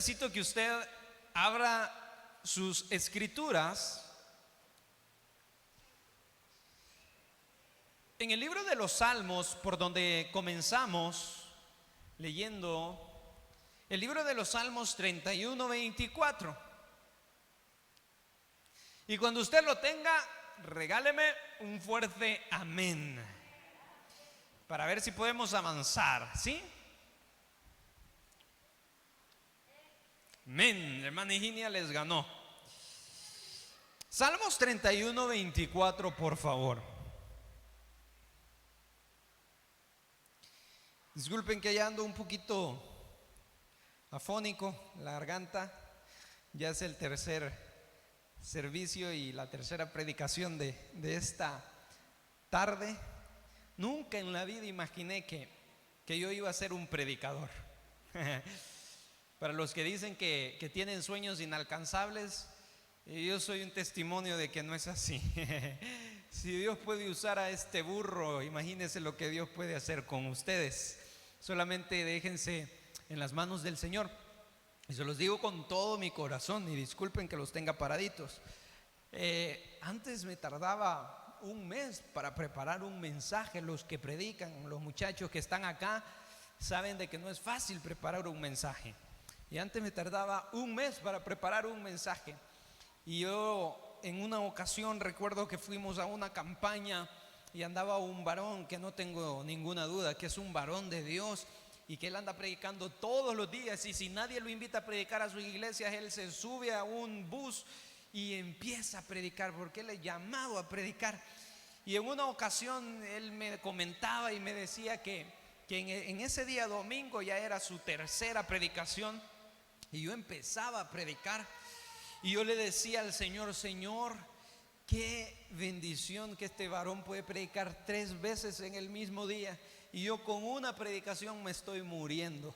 Necesito que usted abra sus escrituras en el libro de los Salmos, por donde comenzamos leyendo el libro de los Salmos 31-24. Y cuando usted lo tenga, regáleme un fuerte amén para ver si podemos avanzar, ¿sí? Amén. Hermana Higinia les ganó. Salmos 31-24, por favor. Disculpen que ya ando un poquito afónico, la garganta. Ya es el tercer servicio y la tercera predicación de esta tarde. Nunca en la vida imaginé que yo iba a ser un predicador. Para los que dicen que tienen sueños inalcanzables, yo soy un testimonio de que no es así. Si Dios puede usar a este burro, imagínense lo que Dios puede hacer con ustedes. Solamente déjense en las manos del Señor. Y se los digo con todo mi corazón, y disculpen que los tenga paraditos. Antes me tardaba un mes para preparar un mensaje. Los que predican, los muchachos que están acá, saben de que no es fácil preparar un mensaje. Y antes me tardaba un mes para preparar un mensaje. Y yo en una ocasión recuerdo que fuimos a una campaña y andaba un varón que no tengo ninguna duda que es un varón de Dios y que él anda predicando todos los días, y si nadie lo invita a predicar a su iglesia, él se sube a un bus y empieza a predicar porque él es llamado a predicar. Y en una ocasión él me comentaba y me decía que en ese día domingo ya era su tercera predicación. Y yo empezaba a predicar y yo le decía al Señor: Señor, qué bendición que este varón puede predicar 3 veces en el mismo día, y yo con una predicación me estoy muriendo.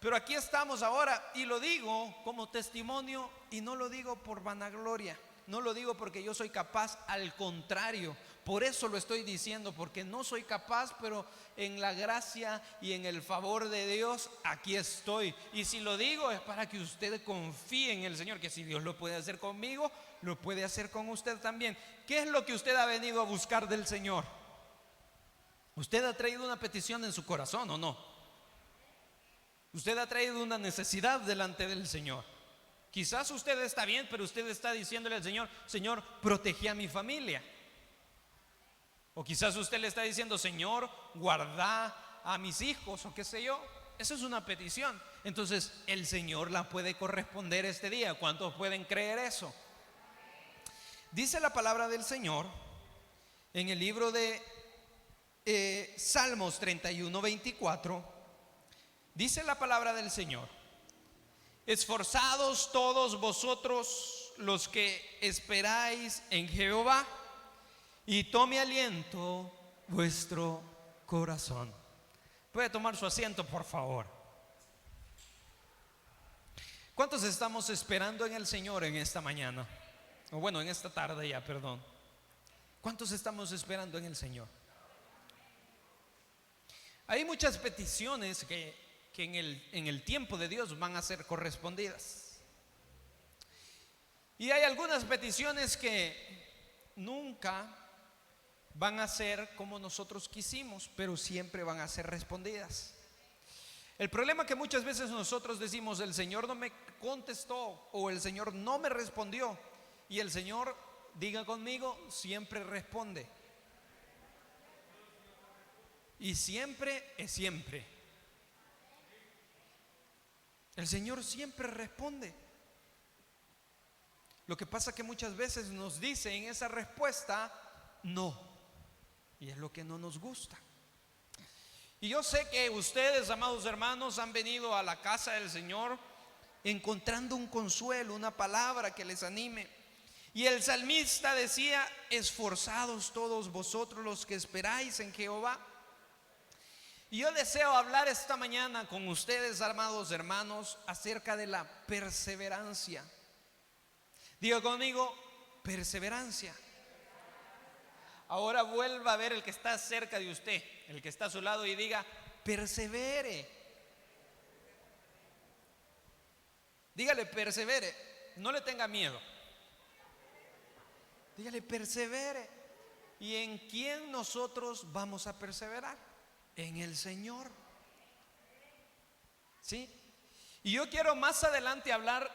Pero aquí estamos ahora, y lo digo como testimonio, y no lo digo por vanagloria, no lo digo porque yo soy capaz, al contrario, por eso lo estoy diciendo, porque no soy capaz, pero en la gracia y en el favor de Dios aquí estoy. Y si lo digo es para que usted confíe en el Señor, que si Dios lo puede hacer conmigo, lo puede hacer con usted también. ¿Qué es lo que usted ha venido a buscar del Señor? ¿Usted ha traído una petición en su corazón o no? ¿Usted ha traído una necesidad delante del Señor? Quizás usted está bien, pero usted está diciéndole al Señor: Señor, protege a mi familia. O quizás usted le está diciendo: Señor, guarda a mis hijos, o qué sé yo. Eso es una petición. Entonces el Señor la puede corresponder este día. ¿Cuántos pueden creer eso? Dice la palabra del Señor en el libro de Salmos 31-24. Dice la palabra del Señor: esforzados todos vosotros los que esperáis en Jehová, y tome aliento vuestro corazón. Puede tomar su asiento, por favor. ¿Cuántos estamos esperando en el Señor en esta mañana? O bueno, en esta tarde ya, perdón. ¿Cuántos estamos esperando en el Señor? Hay muchas peticiones que en el tiempo de Dios van a ser correspondidas. Y hay algunas peticiones que nunca van a ser como nosotros quisimos, pero siempre van a ser respondidas. El problema es que muchas veces nosotros decimos: el Señor no me contestó, o el Señor no me respondió. Y el Señor, diga conmigo, siempre responde. Y siempre es siempre. El Señor siempre responde. Lo que pasa es que muchas veces nos dice en esa respuesta no, y es lo que no nos gusta. Y yo sé que ustedes, amados hermanos, han venido a la casa del Señor encontrando un consuelo, una palabra que les anime. Y el salmista decía: esforzados todos vosotros los que esperáis en Jehová. Y yo deseo hablar esta mañana con ustedes, amados hermanos, acerca de la perseverancia. Diga conmigo: perseverancia. Ahora vuelva a ver el que está cerca de usted, el que está a su lado, y diga: persevere. Dígale, persevere, no le tenga miedo. Dígale, persevere. ¿Y en quién nosotros vamos a perseverar? En el Señor. ¿Sí? Y yo quiero más adelante hablar,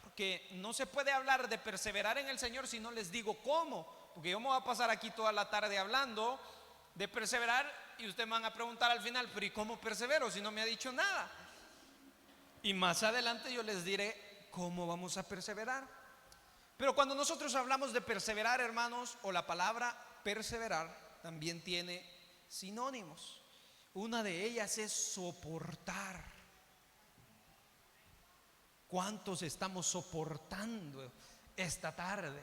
porque no se puede hablar de perseverar en el Señor si no les digo cómo. Porque yo me voy a pasar aquí toda la tarde hablando de perseverar y ustedes me van a preguntar al final, pero ¿y cómo persevero si no me ha dicho nada? Y más adelante yo les diré cómo vamos a perseverar. Pero cuando nosotros hablamos de perseverar, hermanos, o la palabra perseverar también tiene sinónimos. Una de ellas es soportar. ¿Cuántos estamos soportando esta tarde?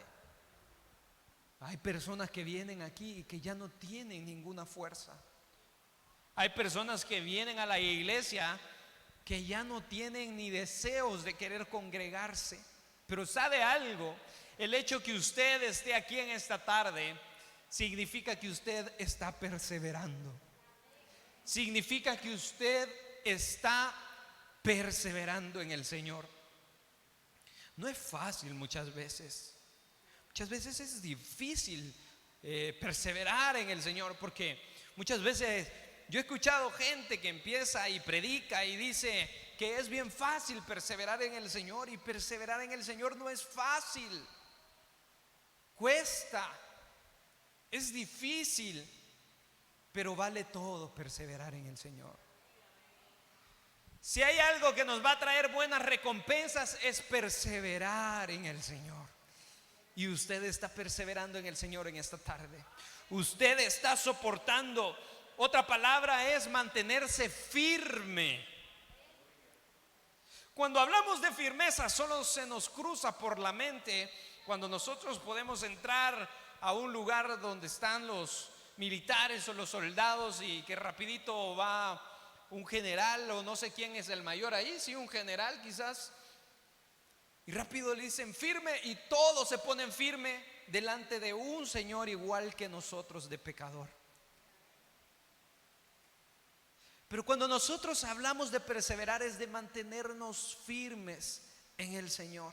Hay personas que vienen aquí y que ya no tienen ninguna fuerza. Hay personas que vienen a la iglesia que ya no tienen ni deseos de querer congregarse. Pero ¿sabe algo? El hecho que usted esté aquí en esta tarde significa que usted está perseverando. Significa que usted está perseverando en el Señor. No es fácil muchas veces. Muchas veces es difícil perseverar en el Señor, porque muchas veces yo he escuchado gente que empieza y predica y dice que es bien fácil perseverar en el Señor, y perseverar en el Señor no es fácil. Cuesta, es difícil, pero vale todo perseverar en el Señor. Si hay algo que nos va a traer buenas recompensas, es perseverar en el Señor. Y usted está perseverando en el Señor en esta tarde. Usted está soportando. Otra palabra es mantenerse firme. Cuando hablamos de firmeza, solo se nos cruza por la mente cuando nosotros podemos entrar a un lugar donde están los militares o los soldados y que rapidito va un general, o no sé quién es el mayor ahí, sí, un general quizás, y rápido le dicen firme, y todos se ponen firme delante de un Señor igual que nosotros, de pecador. Pero cuando nosotros hablamos de perseverar, es de mantenernos firmes en el Señor.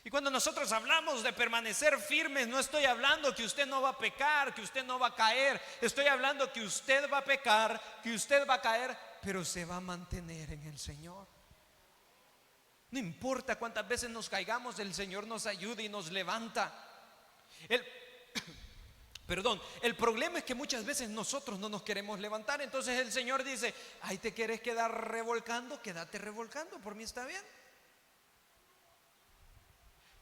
Y cuando nosotros hablamos de permanecer firmes, no estoy hablando que usted no va a pecar, que usted no va a caer. Estoy hablando que usted va a pecar, que usted va a caer, pero se va a mantener en el Señor. No importa cuántas veces nos caigamos, el Señor nos ayuda y nos levanta. El problema es que muchas veces nosotros no nos queremos levantar. Entonces el Señor dice: ay, ¿te quieres quedar revolcando? Quédate revolcando, por mí está bien.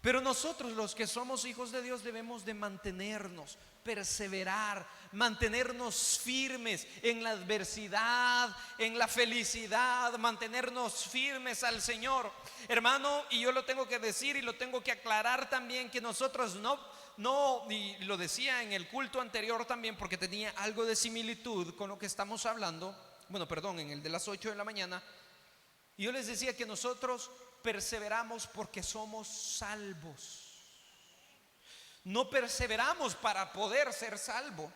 Pero nosotros, los que somos hijos de Dios, debemos de mantenernos, perseverar, mantenernos firmes en la adversidad, en la felicidad, mantenernos firmes al Señor, hermano. Y yo lo tengo que decir y lo tengo que aclarar también, que nosotros y lo decía en el culto anterior también, porque tenía algo de similitud con lo que estamos hablando. En el de las 8 de la mañana. Y yo les decía que nosotros perseveramos porque somos salvos. No perseveramos para poder ser salvo,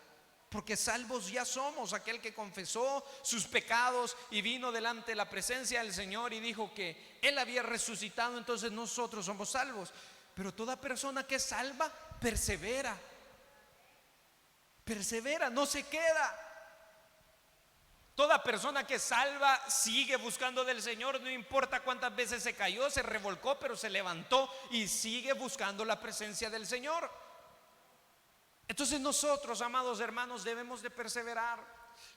porque salvos ya somos. Aquel que confesó sus pecados y vino delante de la presencia del Señor y dijo que Él había resucitado, entonces nosotros somos salvos. Pero toda persona que es salva persevera, no se queda. Toda persona que salva sigue buscando del Señor, no importa cuántas veces se cayó, se revolcó, pero se levantó y sigue buscando la presencia del Señor. Entonces nosotros, amados hermanos, debemos de perseverar.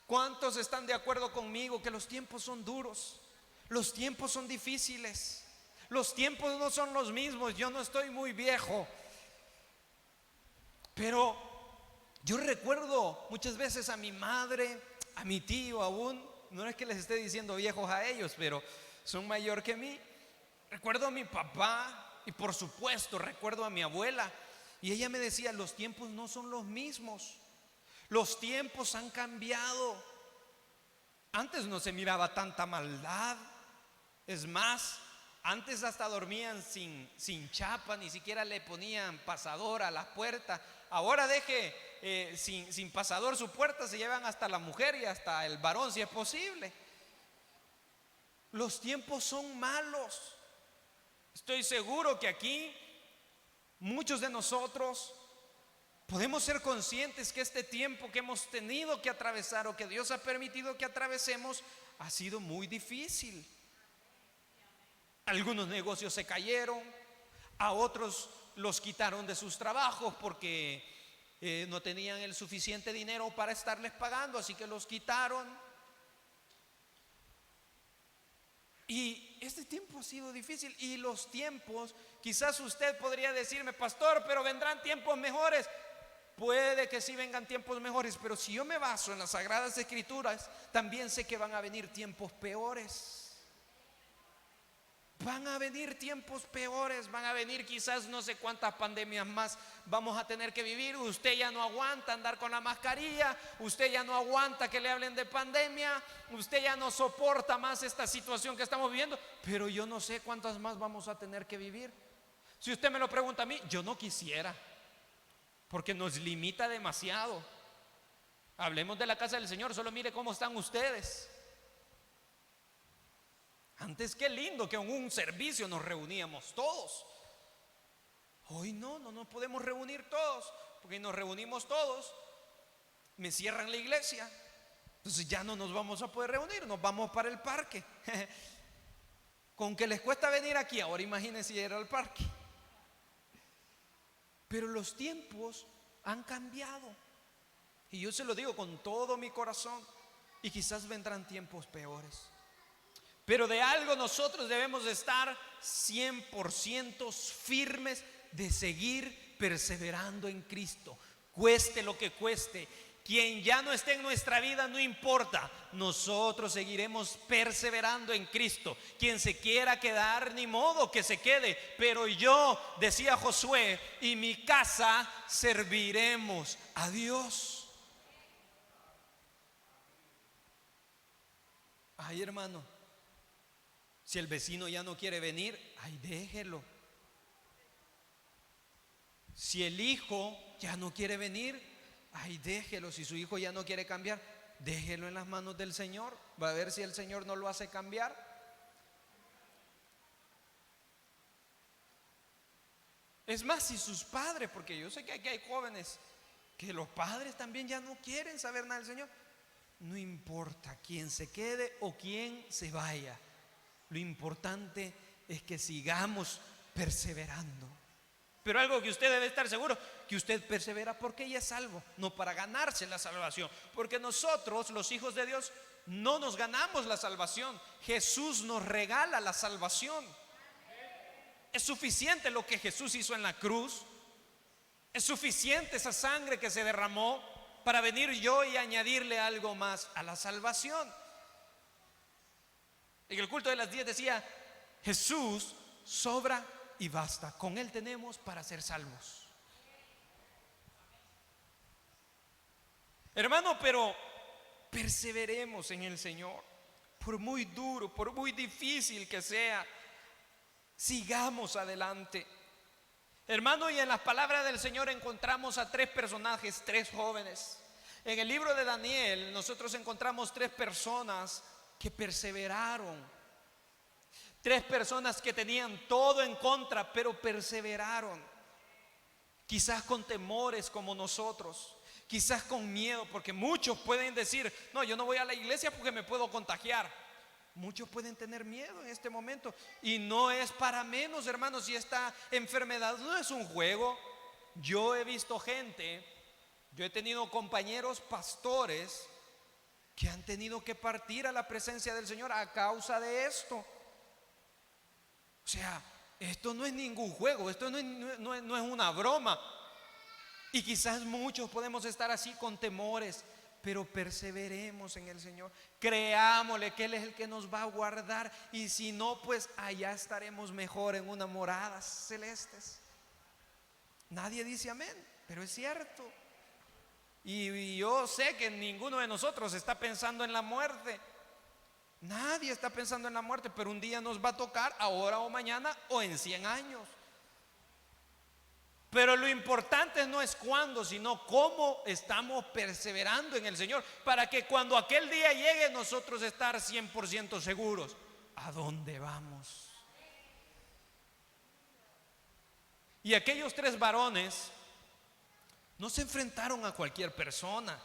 ¿Cuántos están de acuerdo conmigo que los tiempos son duros? Los tiempos son difíciles. Los tiempos no son los mismos. Yo no estoy muy viejo, pero yo recuerdo muchas veces a mi madre, a mi tío aún. No es que les esté diciendo viejos a ellos, pero son mayor que mí. Recuerdo a mi papá y por supuesto recuerdo a mi abuela. Y ella me decía: los tiempos no son los mismos. Los tiempos han cambiado. Antes no se miraba tanta maldad. Es más, antes hasta dormían sin chapa, ni siquiera le ponían pasador a la puerta. Ahora sin pasador su puerta, se llevan hasta la mujer y hasta el varón si es posible. Los tiempos son malos. Estoy seguro que aquí muchos de nosotros podemos ser conscientes que este tiempo que hemos tenido que atravesar o que Dios ha permitido que atravesemos ha sido muy difícil. Algunos negocios se cayeron, a otros los quitaron de sus trabajos porque no tenían el suficiente dinero para estarles pagando, así que los quitaron. Y este tiempo ha sido difícil. Y los tiempos, quizás usted podría decirme: pastor, pero vendrán tiempos mejores. Puede que sí vengan tiempos mejores, pero si yo me baso en las Sagradas Escrituras, también sé que van a venir tiempos peores. Van a venir tiempos peores, van a venir quizás no sé cuántas pandemias más vamos a tener que vivir. Usted ya no aguanta andar con la mascarilla, usted ya no aguanta que le hablen de pandemia, usted ya no soporta más esta situación que estamos viviendo, pero yo no sé cuántas más vamos a tener que vivir. Si usted me lo pregunta a mí, yo no quisiera, porque nos limita demasiado. Hablemos de la casa del Señor, solo mire cómo están ustedes. Antes qué lindo que en un servicio nos reuníamos todos. Hoy no nos podemos reunir todos, porque nos reunimos todos, me cierran la iglesia. Entonces ya no nos vamos a poder reunir, nos vamos para el parque. Con que les cuesta venir aquí, ahora imagínense ir al parque. Pero los tiempos han cambiado, y yo se lo digo con todo mi corazón, y quizás vendrán tiempos peores. Pero de algo nosotros debemos de estar 100% firmes, de seguir perseverando en Cristo, cueste lo que cueste. Quien ya no esté en nuestra vida no importa, nosotros seguiremos perseverando en Cristo. Quien se quiera quedar, ni modo que se quede, pero yo, decía Josué, y mi casa serviremos a Dios. Ay, hermano, si el vecino ya no quiere venir, ay, déjelo. Si el hijo ya no quiere venir, ay, déjelo. Si su hijo ya no quiere cambiar, déjelo en las manos del Señor. Va a ver si el Señor no lo hace cambiar. Es más, si sus padres, porque yo sé que aquí hay jóvenes que los padres también ya no quieren saber nada del Señor, no importa quién se quede o quién se vaya. Lo importante es que sigamos perseverando. Pero algo que usted debe estar seguro, que usted persevera porque ya es salvo, no para ganarse la salvación. Porque nosotros, los hijos de Dios, no nos ganamos la salvación. Jesús nos regala la salvación. Es suficiente lo que Jesús hizo en la cruz. Es suficiente esa sangre que se derramó para venir yo y añadirle algo más a la salvación. En el culto de las 10 decía: Jesús sobra y basta, con Él tenemos para ser salvos. Hermano, pero perseveremos en el Señor, por muy duro, por muy difícil que sea, sigamos adelante. Hermano, y en las palabras del Señor encontramos a 3 personajes, 3 jóvenes. En el libro de Daniel nosotros encontramos 3 personas que perseveraron. 3 personas que tenían todo en contra, pero perseveraron. Quizás con temores como nosotros, quizás con miedo, porque muchos pueden decir: no, yo no voy a la iglesia porque me puedo contagiar. Muchos pueden tener miedo en este momento, y no es para menos, hermanos. Si esta enfermedad no es un juego. Yo he visto gente, yo he tenido compañeros pastores que han tenido que partir a la presencia del Señor a causa de esto. O sea, esto no es ningún juego, esto no es una broma. Y quizás muchos podemos estar así con temores, pero perseveremos en el Señor. Creámosle que Él es el que nos va a guardar, y si no, pues allá estaremos mejor en unas moradas celestes. Nadie dice amén, pero es cierto. Y yo sé que ninguno de nosotros está pensando en la muerte. Nadie está pensando en la muerte, pero un día nos va a tocar, ahora o mañana o en 100 años. Pero lo importante no es cuándo, sino cómo estamos perseverando en el Señor, para que cuando aquel día llegue nosotros estar 100% seguros. ¿A dónde vamos? Y aquellos 3 varones no se enfrentaron a cualquier persona.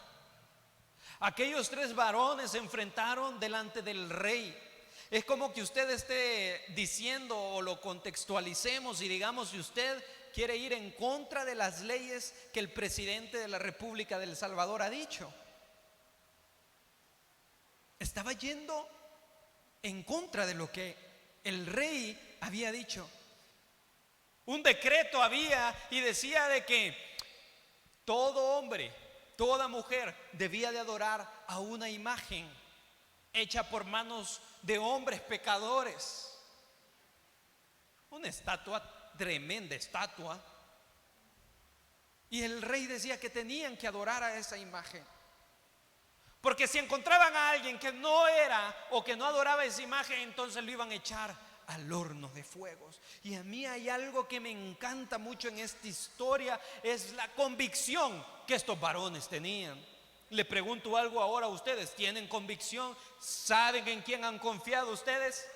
Aquellos 3 varones se enfrentaron delante del rey. Es como que usted esté diciendo, o lo contextualicemos y digamos, si usted quiere ir en contra de las leyes que el presidente de la República de El Salvador ha dicho. Estaba yendo en contra de lo que el rey había dicho. Un decreto había y decía de que todo hombre, toda mujer debía de adorar a una imagen hecha por manos de hombres pecadores. Una estatua, tremenda estatua. Y el rey decía que tenían que adorar a esa imagen. Porque si encontraban a alguien que no era o que no adoraba esa imagen, entonces lo iban a echar al horno de fuegos. Y a mí hay algo que me encanta mucho en esta historia, es la convicción que estos varones tenían. Le pregunto algo ahora a ustedes: ¿tienen convicción? ¿Saben en quién han confiado ustedes?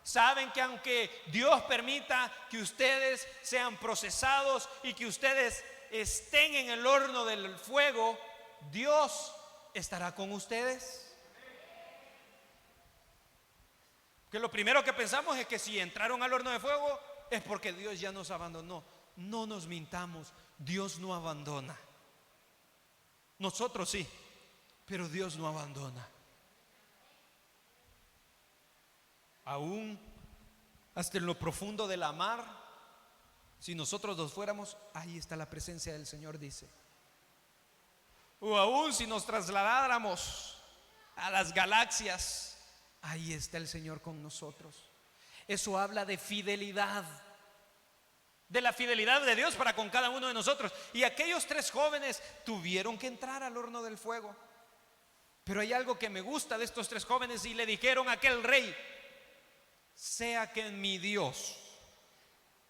¿Saben que aunque Dios permita que ustedes sean procesados y que ustedes estén en el horno del fuego, Dios estará con ustedes? Que lo primero que pensamos es que si entraron al horno de fuego es porque Dios ya nos abandonó. No nos mintamos, Dios no abandona. Nosotros sí, pero Dios no abandona. Aún hasta en lo profundo de la mar, si nosotros dos fuéramos, ahí está la presencia del Señor, dice. O aún si nos trasladáramos a las galaxias, ahí está el Señor con nosotros. Eso habla de fidelidad, de la fidelidad de Dios para con cada uno de nosotros. Y aquellos 3 jóvenes tuvieron que entrar al horno del fuego. Pero hay algo que me gusta de estos 3 jóvenes, y le dijeron a aquel rey: sea que mi Dios,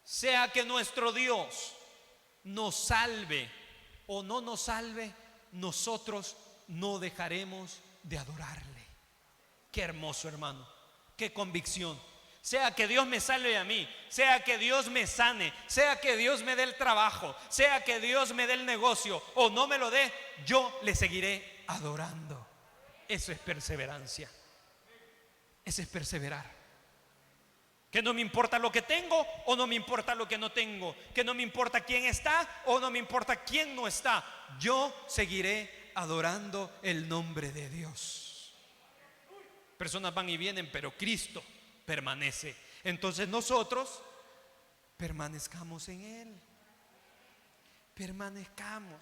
sea que nuestro Dios nos salve o no nos salve, nosotros no dejaremos de adorarle. Qué hermoso, hermano, qué convicción. Sea que Dios me salve a mí, sea que Dios me sane, sea que Dios me dé el trabajo, sea que Dios me dé el negocio o no me lo dé, yo le seguiré adorando. Eso es perseverancia. Eso es perseverar. Que no me importa lo que tengo o no me importa lo que no tengo. Que no me importa quién está o no me importa quién no está. Yo seguiré adorando el nombre de Dios. Personas van y vienen, pero Cristo permanece. Entonces nosotros permanezcamos en Él. Permanezcamos.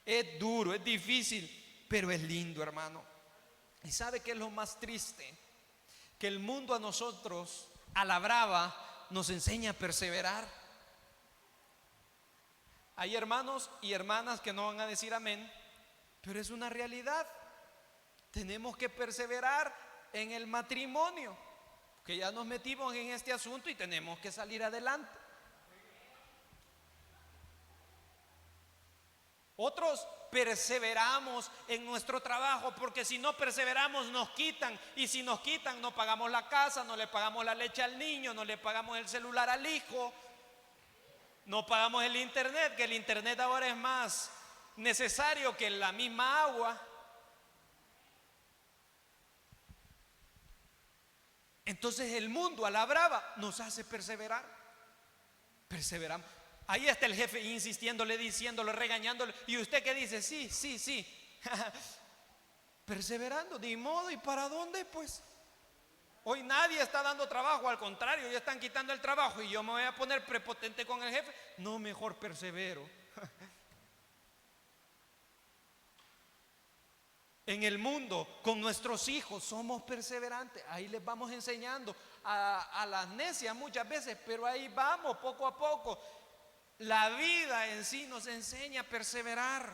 Es duro, es difícil, pero es lindo, hermano. ¿Y sabe qué es lo más triste? Que el mundo a nosotros, a la brava, nos enseña a perseverar. Hay hermanos y hermanas que no van a decir amén, pero es una realidad. Tenemos que perseverar en el matrimonio, que ya nos metimos en este asunto y tenemos que salir adelante. Otros perseveramos en nuestro trabajo, porque si no perseveramos nos quitan, y si nos quitan no pagamos la casa, no le pagamos la leche al niño, no le pagamos el celular al hijo, no pagamos el internet, que el internet ahora es más necesario que la misma agua. Entonces el mundo a la brava nos hace perseverar. Perseveramos. Ahí está el jefe insistiéndole, diciéndole, regañándole. ¿Y usted qué dice? Sí, sí, sí. Perseverando, de modo. ¿Y para dónde? Pues hoy nadie está dando trabajo, al contrario, ya están quitando el trabajo. Y yo me voy a poner prepotente con el jefe. No, mejor persevero. En el mundo, con nuestros hijos, somos perseverantes. Ahí les vamos enseñando a las necias muchas veces, pero ahí vamos poco a poco. La vida en sí nos enseña a perseverar.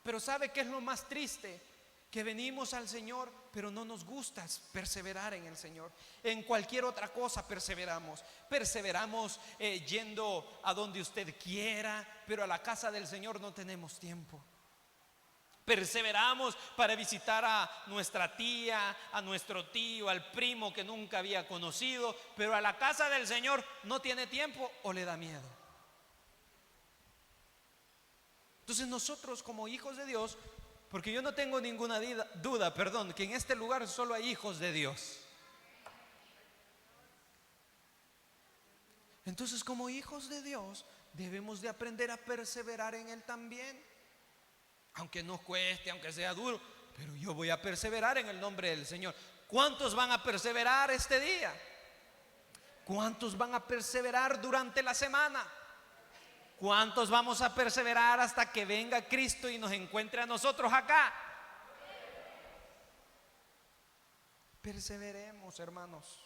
Pero ¿sabe qué es lo más triste? Que venimos al Señor, pero no nos gusta perseverar en el Señor. En cualquier otra cosa perseveramos. Perseveramos yendo a donde usted quiera, pero a la casa del Señor no tenemos tiempo. Perseveramos para visitar a nuestra tía, a nuestro tío, al primo que nunca había conocido, pero a la casa del Señor no tiene tiempo o le da miedo. Entonces nosotros como hijos de Dios, porque yo no tengo ninguna duda, que en este lugar solo hay hijos de Dios. Entonces como hijos de Dios debemos de aprender a perseverar en Él también. Aunque nos cueste, aunque sea duro, pero yo voy a perseverar en el nombre del Señor. ¿Cuántos van a perseverar este día? ¿Cuántos van a perseverar durante la semana? ¿Cuántos vamos a perseverar hasta que venga Cristo y nos encuentre a nosotros acá? Perseveremos, hermanos.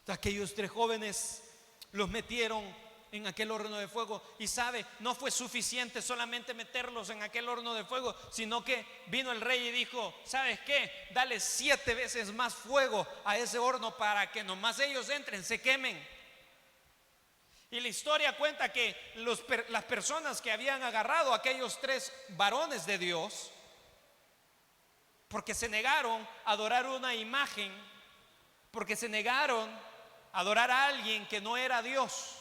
Aquellos 3 jóvenes los metieron en aquel horno de fuego, y sabe, no fue suficiente solamente meterlos en aquel horno de fuego, sino que vino el rey y dijo: ¿sabes qué? Dale 7 veces más fuego a ese horno para que nomás ellos entren, se quemen. Y la historia cuenta que las personas que habían agarrado a aquellos 3 varones de Dios, porque se negaron a adorar una imagen, porque se negaron a adorar a alguien que no era Dios,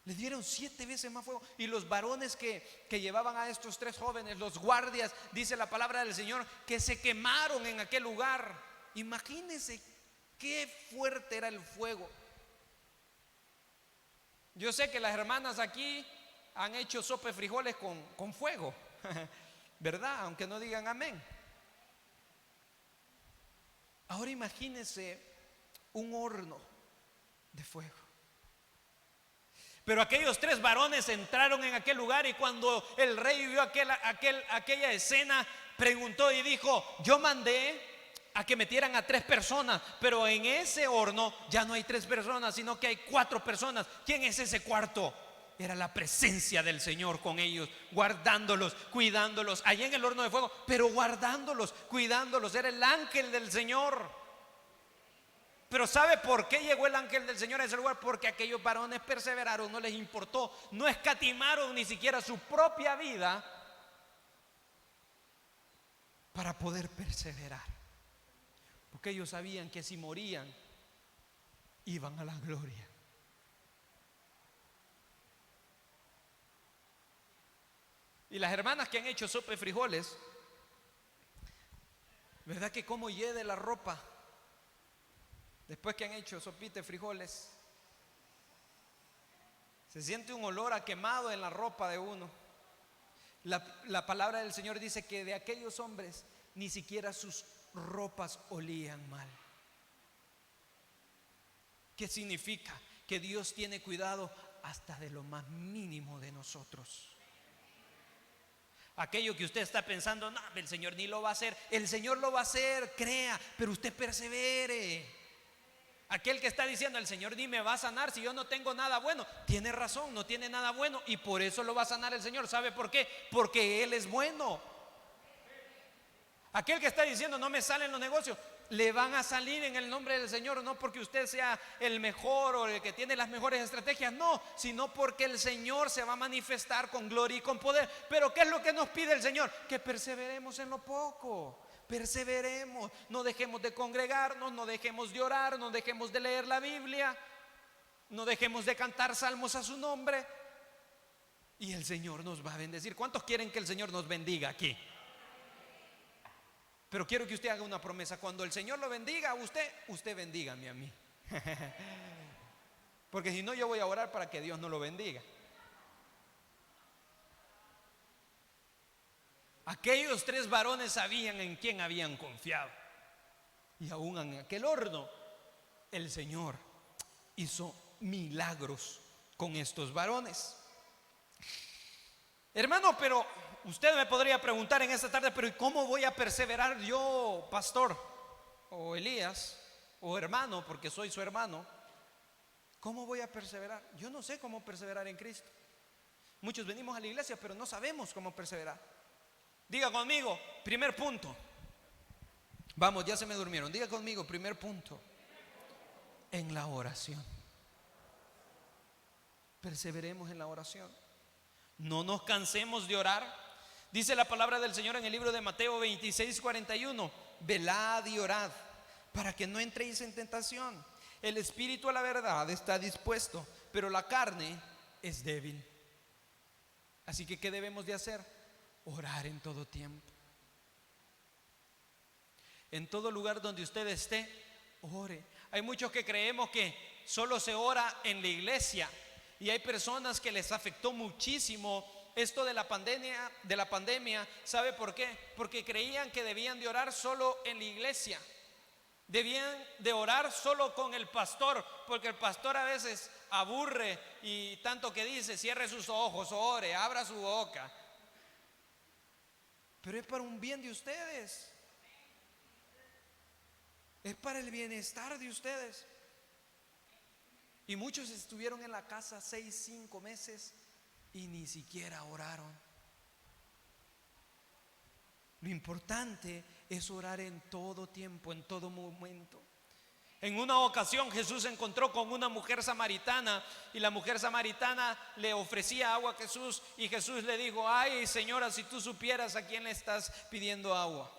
le dieron 7 veces más fuego. Y los varones que llevaban a estos 3 jóvenes, los guardias, dice la palabra del Señor, que se quemaron en aquel lugar. Imagínense qué fuerte era el fuego. Yo sé que las hermanas aquí han hecho sopa de frijoles con fuego, ¿verdad? Aunque no digan amén. Ahora imagínense un horno de fuego. Pero aquellos 3 varones entraron en aquel lugar, y cuando el rey vio aquella escena, preguntó y dijo: yo mandé a que metieran a 3 personas, pero en ese horno ya no hay 3 personas, sino que hay 4 personas. ¿Quién es ese cuarto? Era la presencia del Señor con ellos, guardándolos, cuidándolos, allá en el horno de fuego, pero guardándolos, cuidándolos. Era el ángel del Señor. Pero ¿sabe por qué llegó el ángel del Señor a ese lugar? Porque aquellos varones perseveraron, no les importó, no escatimaron ni siquiera su propia vida para poder perseverar. Porque ellos sabían que si morían, iban a la gloria. Y las hermanas que han hecho sopa de frijoles, ¿verdad que cómo hiede la ropa? Después que han hecho sopita de frijoles, se siente un olor a quemado en la ropa de uno. La palabra del Señor dice que de aquellos hombres ni siquiera sus ropas olían mal. ¿Qué significa? Que Dios tiene cuidado hasta de lo más mínimo de nosotros. Aquello que usted está pensando: no, el Señor ni lo va a hacer. El Señor lo va a hacer, crea, pero usted persevere. Aquel que está diciendo: el Señor ni me va a sanar si yo no tengo nada bueno, tiene razón, no tiene nada bueno, y por eso lo va a sanar el Señor. ¿Sabe por qué? Porque Él es bueno. Aquel que está diciendo: no me salen los negocios, le van a salir en el nombre del Señor, no porque usted sea el mejor o el que tiene las mejores estrategias, no, sino porque el Señor se va a manifestar con gloria y con poder. Pero ¿qué es lo que nos pide el Señor? Que perseveremos en lo poco. Perseveremos, no dejemos de congregarnos, no dejemos de orar, no dejemos de leer la Biblia, no dejemos de cantar salmos a su nombre, y el Señor nos va a bendecir. ¿Cuántos quieren que el Señor nos bendiga aquí? Pero quiero que usted haga una promesa: cuando el Señor lo bendiga a usted bendígame a mí. Porque si no, yo voy a orar para que Dios no lo bendiga. Aquellos 3 varones sabían en quién habían confiado, y aún en aquel horno el Señor hizo milagros con estos varones. Hermano, pero usted me podría preguntar en esta tarde: pero ¿y cómo voy a perseverar yo, pastor, o Elías, o hermano, porque soy su hermano? ¿Cómo voy a perseverar? Yo no sé cómo perseverar en Cristo. Muchos venimos a la iglesia, pero no sabemos cómo perseverar. Diga conmigo, primer punto. Vamos, ya se me durmieron. Diga conmigo, primer punto: en la oración. Perseveremos en la oración. No nos cansemos de orar. Dice la palabra del Señor en el libro de Mateo 26:41: velad y orad para que no entréis en tentación. El espíritu a la verdad está dispuesto, pero la carne es débil. Así que, ¿qué debemos de hacer? Orar en todo tiempo. En todo lugar donde usted esté, ore. Hay muchos que creemos que solo se ora en la iglesia, y hay personas que les afectó muchísimo esto de la pandemia. ¿Sabe por qué? Porque creían que debían de orar solo en la iglesia. Debían de orar solo con el pastor, porque el pastor a veces aburre y tanto que dice: cierre sus ojos, ore, abra su boca. Pero es para un bien de ustedes. Es para el bienestar de ustedes. Y muchos estuvieron en la casa 6, 5 meses y ni siquiera oraron. Lo importante es orar en todo tiempo, en todo momento. En una ocasión Jesús se encontró con una mujer samaritana, y la mujer samaritana le ofrecía agua a Jesús, y Jesús le dijo: ay, señora, si tú supieras a quién le estás pidiendo agua.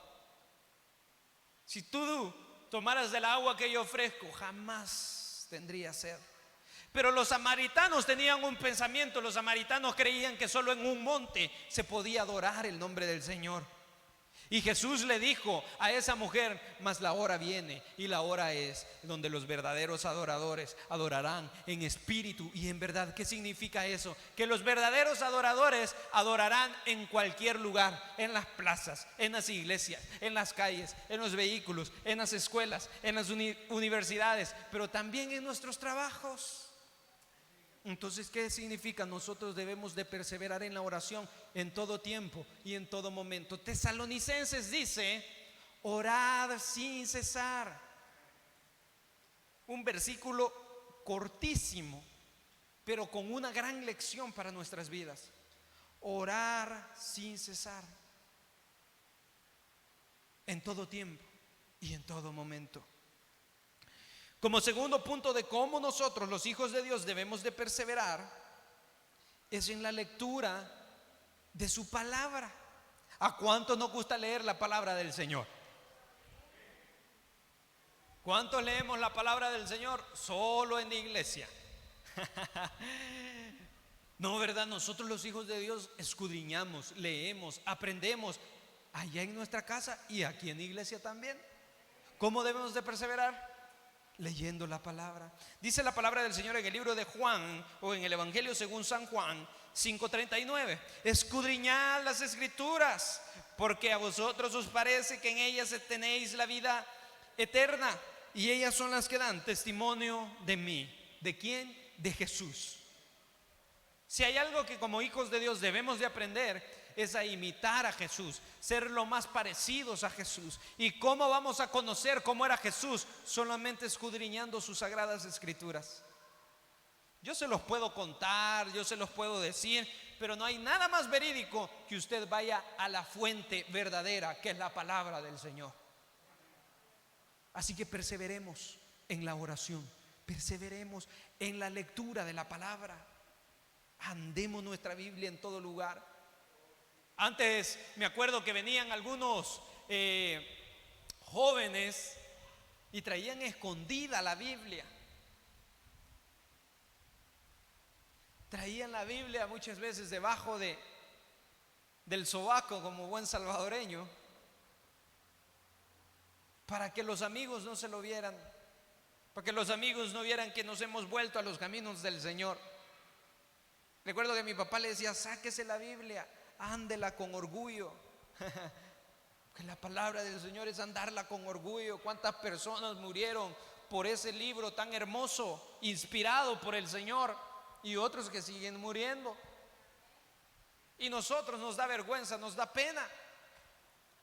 Si tú tomaras del agua que yo ofrezco, jamás tendrías sed. Pero los samaritanos tenían un pensamiento. Los samaritanos creían que solo en un monte se podía adorar el nombre del Señor. Y Jesús le dijo a esa mujer: mas la hora viene, y la hora es, donde los verdaderos adoradores adorarán en espíritu y en verdad. ¿Qué significa eso? Que los verdaderos adoradores adorarán en cualquier lugar: en las plazas, en las iglesias, en las calles, en los vehículos, en las escuelas, en las universidades, pero también en nuestros trabajos. Entonces, ¿qué significa? Nosotros debemos de perseverar en la oración en todo tiempo y en todo momento. Tesalonicenses dice: orad sin cesar. Un versículo cortísimo, pero con una gran lección para nuestras vidas. Orar sin cesar, en todo tiempo y en todo momento. Como segundo punto de cómo nosotros, los hijos de Dios, debemos de perseverar, es en la lectura de su palabra. ¿A cuántos nos gusta leer la palabra del Señor? ¿Cuántos leemos la palabra del Señor? Solo en la iglesia. No, ¿verdad? Nosotros, los hijos de Dios, escudriñamos, leemos, aprendemos allá en nuestra casa y aquí en la iglesia también. ¿Cómo debemos de perseverar? Leyendo la palabra. Dice la palabra del Señor en el libro de Juan, o en el Evangelio según San Juan 5:39: escudriñad las escrituras, porque a vosotros os parece que en ellas tenéis la vida eterna, y ellas son las que dan testimonio de mí. ¿De quién? De Jesús. Si hay algo que como hijos de Dios debemos de aprender, es a imitar a Jesús, ser lo más parecidos a Jesús. ¿Y cómo vamos a conocer cómo era Jesús? Solamente escudriñando sus sagradas escrituras. Yo se los puedo contar, yo se los puedo decir, pero no hay nada más verídico que usted vaya a la fuente verdadera, que es la palabra del Señor. Así que perseveremos en la oración, perseveremos en la lectura de la palabra, andemos nuestra Biblia en todo lugar. Antes me acuerdo que venían algunos jóvenes y traían escondida la Biblia. Traían la Biblia muchas veces debajo del sobaco, como buen salvadoreño, para que los amigos no se lo vieran, para que los amigos no vieran que nos hemos vuelto a los caminos del Señor. Recuerdo que mi papá le decía: sáquese la Biblia, ándela con orgullo. Que la palabra del Señor es andarla con orgullo. ¿Cuántas personas murieron por ese libro tan hermoso, inspirado por el Señor? Y otros que siguen muriendo. Y nosotros nos da vergüenza, nos da pena.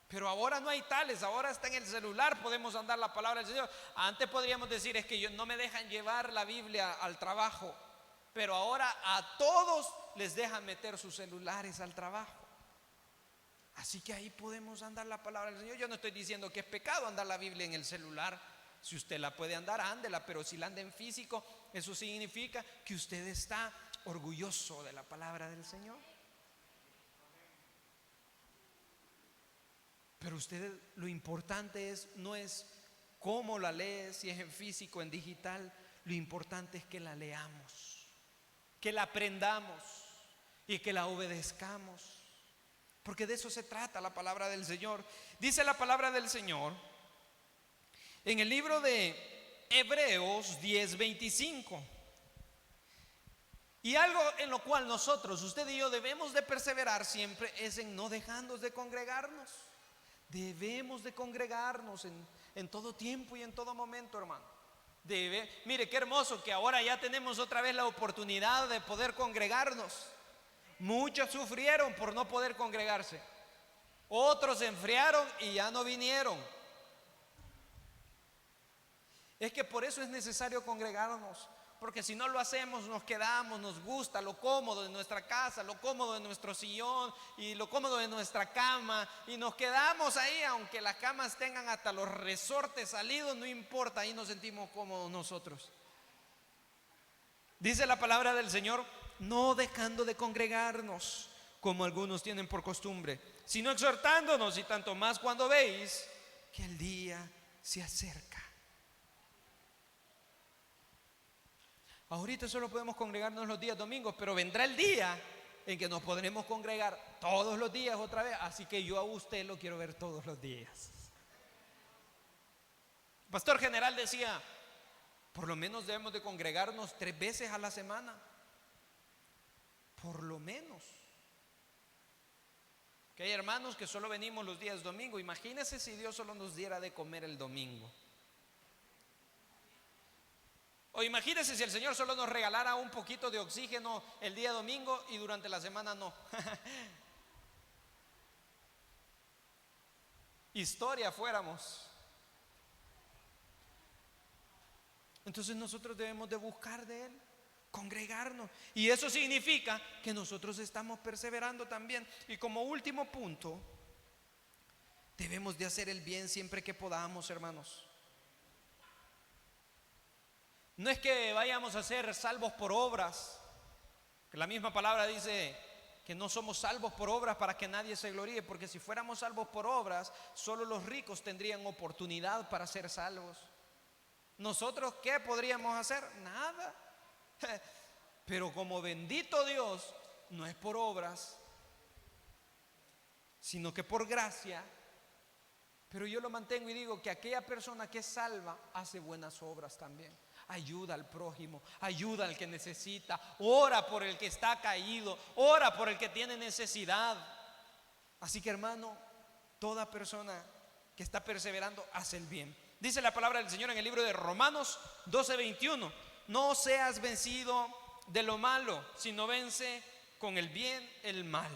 Pero ahora no hay tales, ahora está en el celular, podemos andar la palabra del Señor. Antes podríamos decir: es que no me dejan llevar la Biblia al trabajo. Pero ahora a todos les dejan meter sus celulares al trabajo. Así que ahí podemos andar la palabra del Señor. Yo no estoy diciendo que es pecado andar la Biblia en el celular. Si usted la puede andar, ándela. Pero si la anda en físico, eso significa que usted está orgulloso de la palabra del Señor. Pero usted, lo importante no es cómo la lee, si es en físico, en digital. Lo importante es que la leamos. que la aprendamos y que la obedezcamos, porque de eso se trata la palabra del Señor. Dice la palabra del Señor en el libro de Hebreos 10:25. Y algo en lo cual nosotros, usted y yo, debemos de perseverar siempre es en no dejarnos de congregarnos. Debemos de congregarnos en todo tiempo y en todo momento, hermano. Mire qué hermoso que ahora ya tenemos otra vez la oportunidad de poder congregarnos. Muchos sufrieron por no poder congregarse. Otros se enfriaron y ya no vinieron. Es que por eso es necesario congregarnos. Porque si no lo hacemos, nos quedamos, nos gusta lo cómodo de nuestra casa, lo cómodo de nuestro sillón y lo cómodo de nuestra cama, y nos quedamos ahí, aunque las camas tengan hasta los resortes salidos, no importa, ahí nos sentimos cómodos nosotros. Dice la palabra del Señor: no dejando de congregarnos, como algunos tienen por costumbre, sino exhortándonos, y tanto más cuando veis que el día se acerca. Ahorita solo podemos congregarnos los días domingos, pero vendrá el día en que nos podremos congregar todos los días otra vez. Así que yo a usted lo quiero ver todos los días. El pastor general decía: por lo menos debemos de congregarnos 3 veces a la semana. Por lo menos. Que hay hermanos que solo venimos los días domingo. Imagínense si Dios solo nos diera de comer el domingo. O imagínense si el Señor solo nos regalara un poquito de oxígeno el día domingo y durante la semana no. Historia fuéramos. Entonces nosotros debemos de buscar de Él, congregarnos. Y eso significa que nosotros estamos perseverando también. Y como último punto, debemos de hacer el bien siempre que podamos, hermanos. No es que vayamos a ser salvos por obras, que la misma palabra dice que no somos salvos por obras para que nadie se gloríe, porque si fuéramos salvos por obras, solo los ricos tendrían oportunidad para ser salvos. ¿Nosotros qué podríamos hacer? Nada. Pero como bendito Dios, no es por obras, sino que por gracia. Pero yo lo mantengo y digo que aquella persona que es salva hace buenas obras también. Ayuda al prójimo, ayuda al que necesita, ora por el que está caído, ora por el que tiene necesidad. Así que, hermano, toda persona que está perseverando hace el bien. Dice la palabra del Señor en el libro de Romanos 12:21: no seas vencido de lo malo, sino vence con el bien el mal.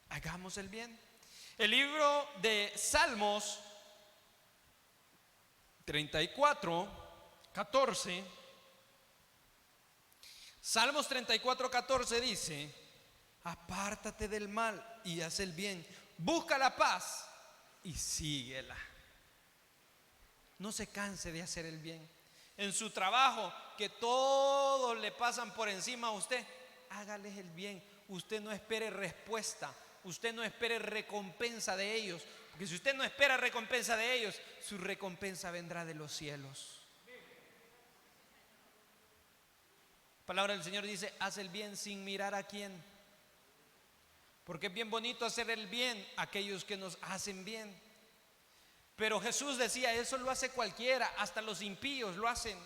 Hagamos el bien. El libro de Salmos 34:14. Salmos 34:14 dice: apártate del mal y haz el bien, busca la paz y síguela. No se canse de hacer el bien. En su trabajo, que todos le pasan por encima a usted, hágales el bien. Usted no espere respuesta, usted no espere recompensa de ellos, porque si usted no espera recompensa de ellos, su recompensa vendrá de los cielos. La palabra del Señor dice: haz el bien sin mirar a quién, porque es bien bonito hacer el bien a aquellos que nos hacen bien. Pero Jesús decía: eso lo hace cualquiera, hasta los impíos lo hacen.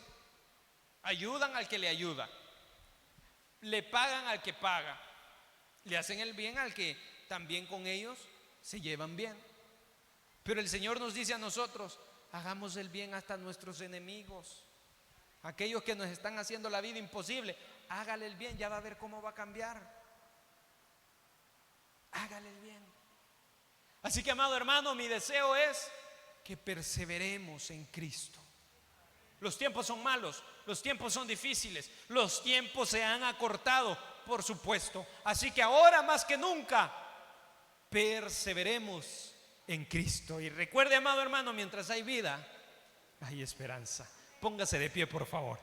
Ayudan al que le ayuda, le pagan al que paga, le hacen el bien al que también con ellos se llevan bien. Pero el Señor nos dice a nosotros: hagamos el bien hasta a nuestros enemigos, aquellos que nos están haciendo la vida imposible. Hágale el bien, ya va a ver cómo va a cambiar. Hágale el bien. Así que, amado hermano, mi deseo es que perseveremos en Cristo. Los tiempos son malos, los tiempos son difíciles, los tiempos se han acortado, por supuesto. Así que ahora más que nunca, perseveremos en Cristo. Y recuerde, amado hermano, mientras hay vida, hay esperanza. Póngase de pie, por favor.